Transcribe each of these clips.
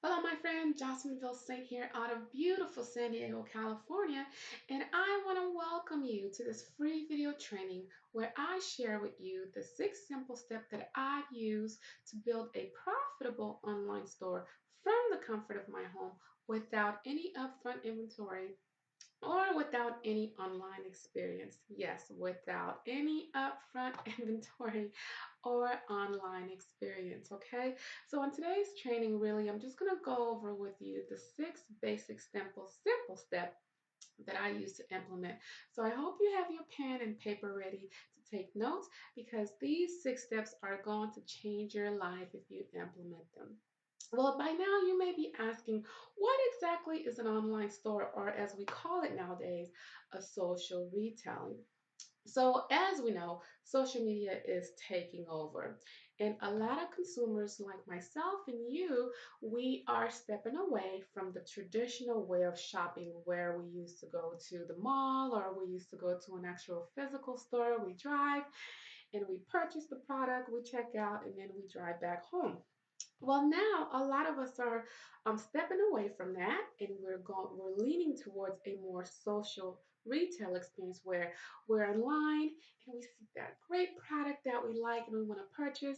Hello, my friend. Jocelynville Saint here out of beautiful San Diego, California, and I want to welcome you to this free video training where I share with you the 6 simple steps that I use to build a profitable online store from the comfort of my home without any upfront inventory or without any online experience. Yes, without any upfront inventory or online experience. Okay, so in today's training, really, I'm just going to go over with you the 6 basic simple steps that I use to implement. So I hope you have your pen and paper ready to take notes because these 6 steps are going to change your life if you implement them. Well, by now you may be asking, what exactly is an online store, or as we call it nowadays, a social retailing? So, as we know, social media is taking over, and a lot of consumers like myself and you, we are stepping away from the traditional way of shopping where we used to go to the mall or we used to go to an actual physical store. We drive and we purchase the product, we check out, and then we drive back home. Well, now a lot of us are stepping away from that, and we're leaning towards a more social retail experience where we're online and we see that great product that we like and we want to purchase.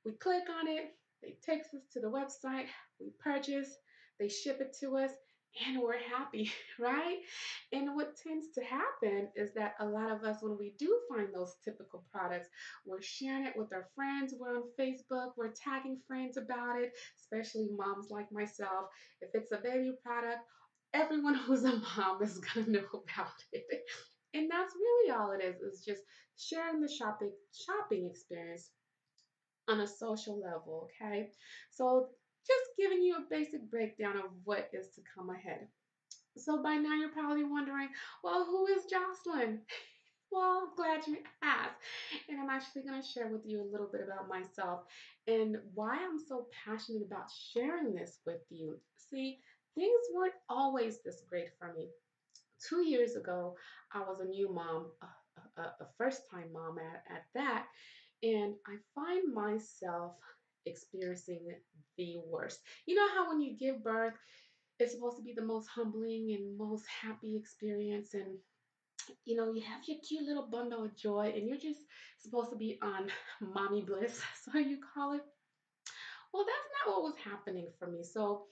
We click on it, they takes us to the website, we purchase, they ship it to us, and we're happy, right? And what tends to happen is that a lot of us, when we do find those typical products, we're sharing it with our friends. We're on Facebook. We're tagging friends about it, especially moms like myself. If it's a baby product, everyone who's a mom is going to know about it. And that's really all it is just sharing the shopping experience on a social level, okay? So just giving you a basic breakdown of what is to come ahead. So by now you're probably wondering, well, who is Jocelyn? Well, I'm glad you asked. And I'm actually going to share with you a little bit about myself and why I'm so passionate about sharing this with you. See, things weren't always this great for me. 2 years ago, I was a new mom, a first time mom at that, and I find myself experiencing the worst. You know how when you give birth, it's supposed to be the most humbling and most happy experience, and you have your cute little bundle of joy and you're just supposed to be on mommy bliss, so you call it. Well, that's not what was happening for me. So,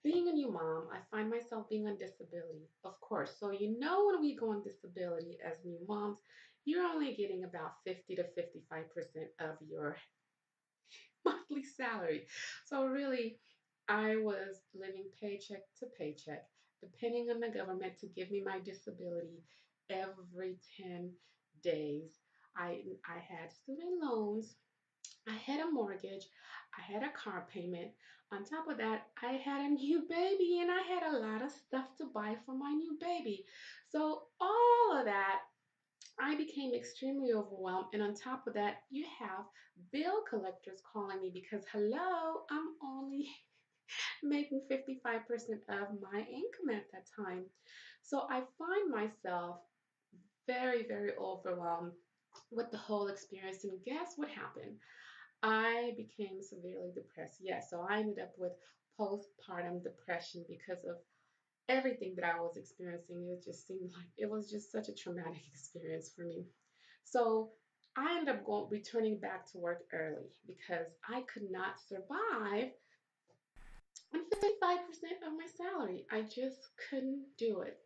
being a new mom, I find myself being on disability, of course. So, when we go on disability as new moms, you're only getting about 50 to 55% of your monthly salary. So, really, I was living paycheck to paycheck, depending on the government to give me my disability every 10 days. I had student loans, I had a mortgage, I had a car payment. On top of that, I had a new baby and I had a lot of stuff to buy for my new baby. So, all of that, I became extremely overwhelmed. And on top of that, you have bill collectors calling me because, hello, I'm only making 55% of my income at that time. So I find myself very, very overwhelmed with the whole experience. And guess what happened? I became severely depressed. Yes, so I ended up with postpartum depression because of everything that I was experiencing. It just seemed like it was just such a traumatic experience for me. So I ended up returning back to work early because I could not survive on 55% of my salary. I just couldn't do it.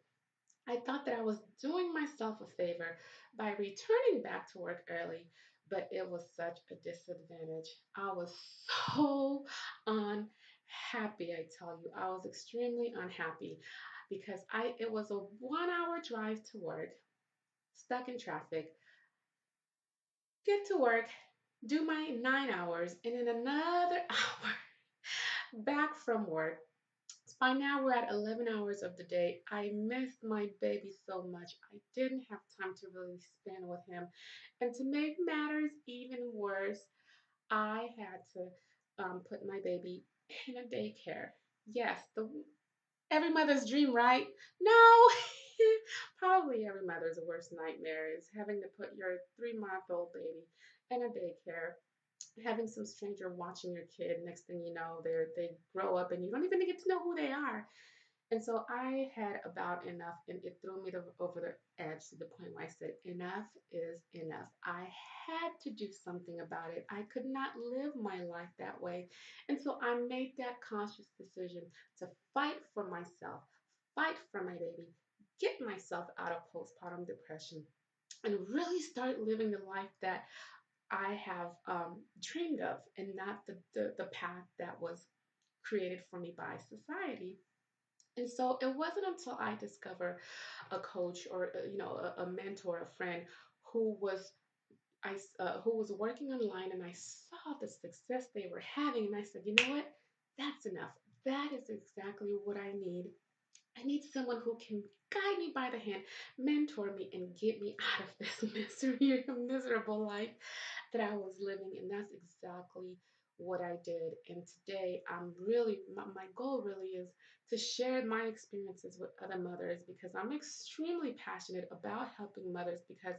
I thought that I was doing myself a favor by returning back to work early, but it was such a disadvantage. I was so unhappy, I tell you. I was extremely unhappy because it was a 1 hour drive to work, stuck in traffic, get to work, do my 9 hours, and then another hour back from work. By now, we're at 11 hours of the day. I missed my baby so much. I didn't have time to really spend with him. And to make matters even worse, I had to put my baby in a daycare. Yes, the every mother's dream, right? No, probably every mother's worst nightmare is having to put your 3-month-old baby in a daycare. having some stranger watching your kid. Next thing you know, they grow up and you don't even get to know who they are. And so I had about enough, and it threw me over the edge to the point where I said, enough is enough. I had to do something about it. I could not live my life that way. And so I made that conscious decision to fight for myself, fight for my baby, get myself out of postpartum depression, and really start living the life that I have dreamed of, and not the path that was created for me by society. And so it wasn't until I discovered a coach or a mentor, a friend who was who was working online, and I saw the success they were having, and I said, you know what, that's enough. That is exactly what I need. I need someone who can guide me by the hand, mentor me, and get me out of this misery, miserable life that I was living. And that's exactly what I did. And today, my goal really is to share my experiences with other mothers, because I'm extremely passionate about helping mothers. Because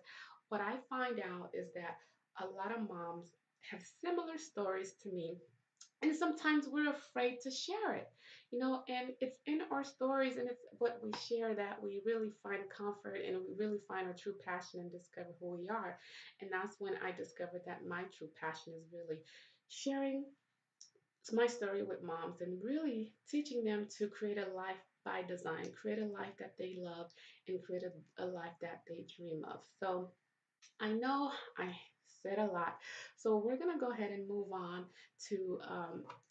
what I find out is that a lot of moms have similar stories to me, and sometimes we're afraid to share it, and it's in our stories and it's what we share that we really find comfort, and we really find our true passion and discover who we are. And that's when I discovered that my true passion is really sharing my story with moms, and really teaching them to create a life by design, create a life that they love, and create a life that they dream of. So I know I said a lot. So we're gonna go ahead and move on to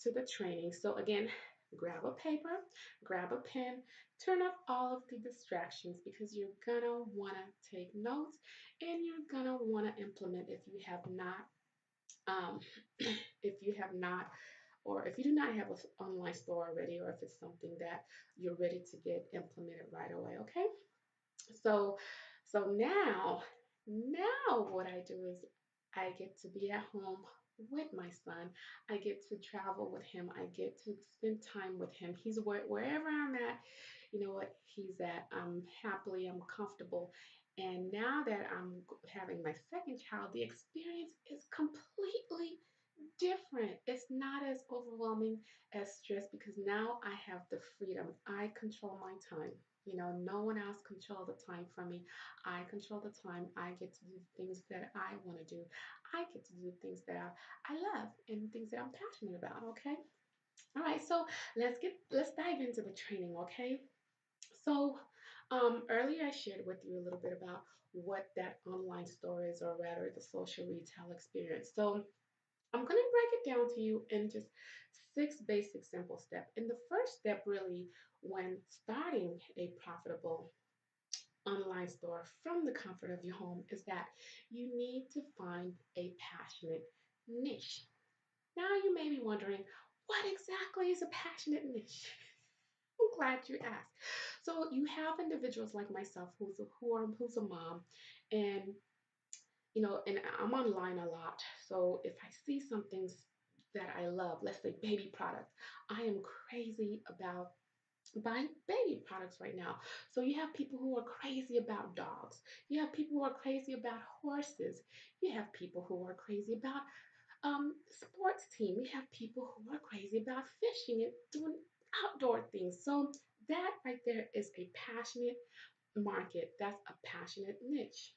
the training. So again, grab a paper, grab a pen, turn off all of the distractions, because you're gonna wanna take notes, and you're gonna wanna implement if you have not um, if you have not, or if you do not have an online store already, or if it's something that you're ready to get implemented right away. Okay. So so now what I do is I get to be at home with my son. I get to travel with him. I get to spend time with him. He's wherever I'm at, you know what, he's at. I'm happily, I'm comfortable. And now that I'm having my second child, the experience is completely different. It's not as overwhelming as stress, because now I have the freedom. I control my time. No one else control the time for me. I control the time. I get to do things that I want to do. I get to do things that I love, and things that I'm passionate about. Okay. All right. So let's dive into the training. Okay. So earlier I shared with you a little bit about what that online store is, or rather the social retail experience. So I'm going to break it down to you in just six basic simple steps. And the first step, really, when starting a profitable online store from the comfort of your home, is that you need to find a passionate niche. Now, you may be wondering, what exactly is a passionate niche? I'm glad you asked. So, you have individuals like myself who's a mom, and and I'm online a lot. So if I see something that I love, let's say baby products, I am crazy about buying baby products right now. So you have people who are crazy about dogs. You have people who are crazy about horses. You have people who are crazy about sports team. You have people who are crazy about fishing and doing outdoor things. So that right there is a passionate market. That's a passionate niche.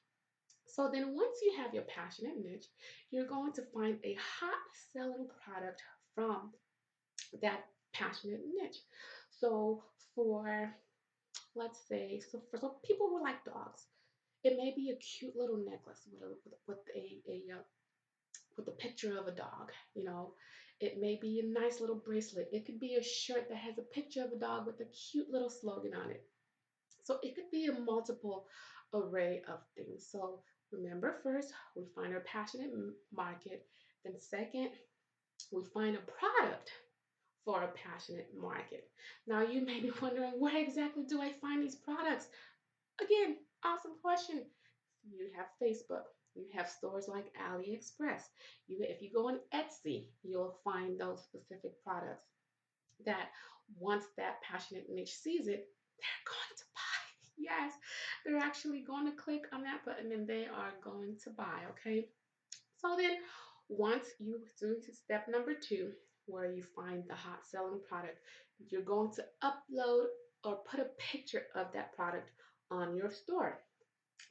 So then once you have your passionate niche, you're going to find a hot selling product from that passionate niche. So for let's say, so for some people who like dogs, it may be a cute little necklace with a picture of a dog. It may be a nice little bracelet. It could be a shirt that has a picture of a dog with a cute little slogan on it. So it could be a multiple array of things. So remember, first, we find our passionate market. Then second, we find a product for a passionate market. Now you may be wondering, where exactly do I find these products? Again, awesome question. You have Facebook. You have stores like AliExpress. If you go on Etsy, you'll find those specific products that once that passionate niche sees it, they're going to buy. Yes, they're actually going to click on that button and they are going to buy. Okay. So then, Once you do step number two, where you find the hot selling product, you're going to upload or put a picture of that product on your store.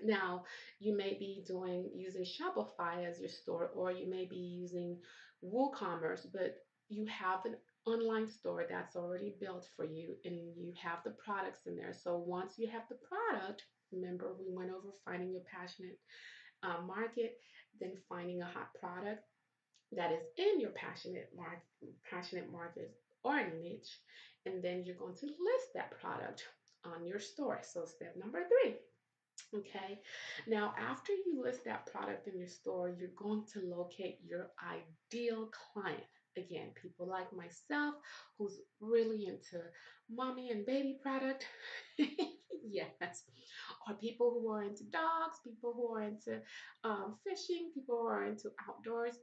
Now, you may be doing using Shopify as your store, or you may be using WooCommerce, but you have an online store that's already built for you and you have the products in there. So once you have the product, remember we went over finding your passionate market, then finding a hot product that is in your passionate market or niche, and then you're going to list that product on your store. So step number three. Okay. Now, after you list that product in your store, you're going to locate your ideal client. Again, people like myself who's really into mommy and baby product. Yes. Or people who are into dogs, people who are into fishing, people who are into outdoors.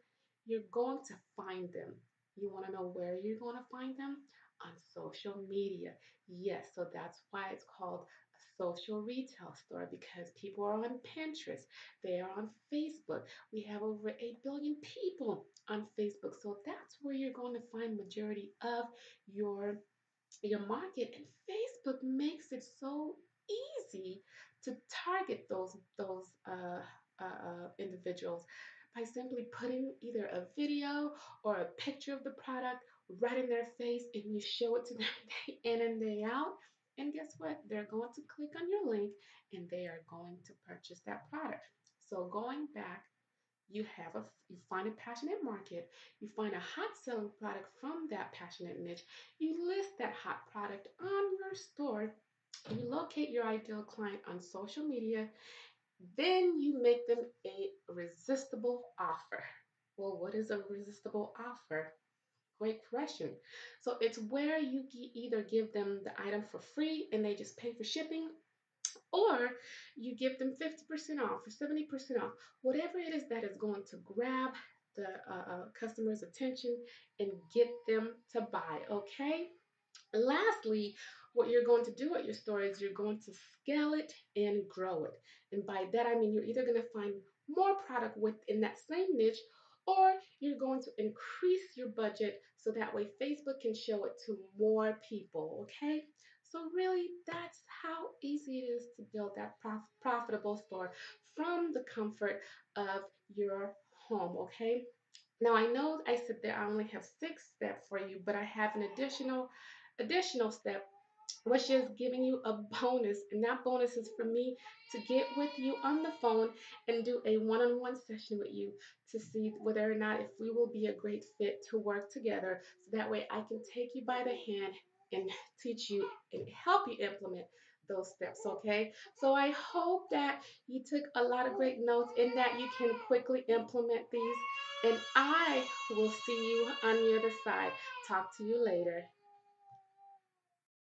You're going to find them. You want to know where you're going to find them? On social media. Yes, so that's why it's called social retail store because people are on Pinterest, they are on Facebook. We have over 8 billion people on Facebook. So that's where you're going to find majority of your your market, and Facebook makes it so easy to target those individuals by simply putting either a video or a picture of the product right in their face, and you show it to them day in and day out. And guess what? They're going to click on your link and they are going to purchase that product. So going back, you find a passionate market, you find a hot selling product from that passionate niche, you list that hot product on your store, you locate your ideal client on social media, then you make them a resistible offer. Well, what is a resistible offer? Great question. So it's where you either give them the item for free and they just pay for shipping, or you give them 50% off or 70% off, whatever it is that is going to grab the customer's attention and get them to buy. Okay. Lastly, what you're going to do at your store is you're going to scale it and grow it. And by that, I mean you're either going to find more product within that same niche, or you're going to increase your budget so that way Facebook can show it to more people. Okay. So, really, that's how easy it is to build that profitable store from the comfort of your home. Okay. Now I know I said that I only have 6 steps for you, but I have an additional step, which is giving you a bonus. And that bonus is for me to get with you on the phone and do a one-on-one session with you to see whether or not if we will be a great fit to work together. So that way I can take you by the hand and teach you and help you implement those steps, okay? So I hope that you took a lot of great notes and that you can quickly implement these. And I will see you on the other side. Talk to you later.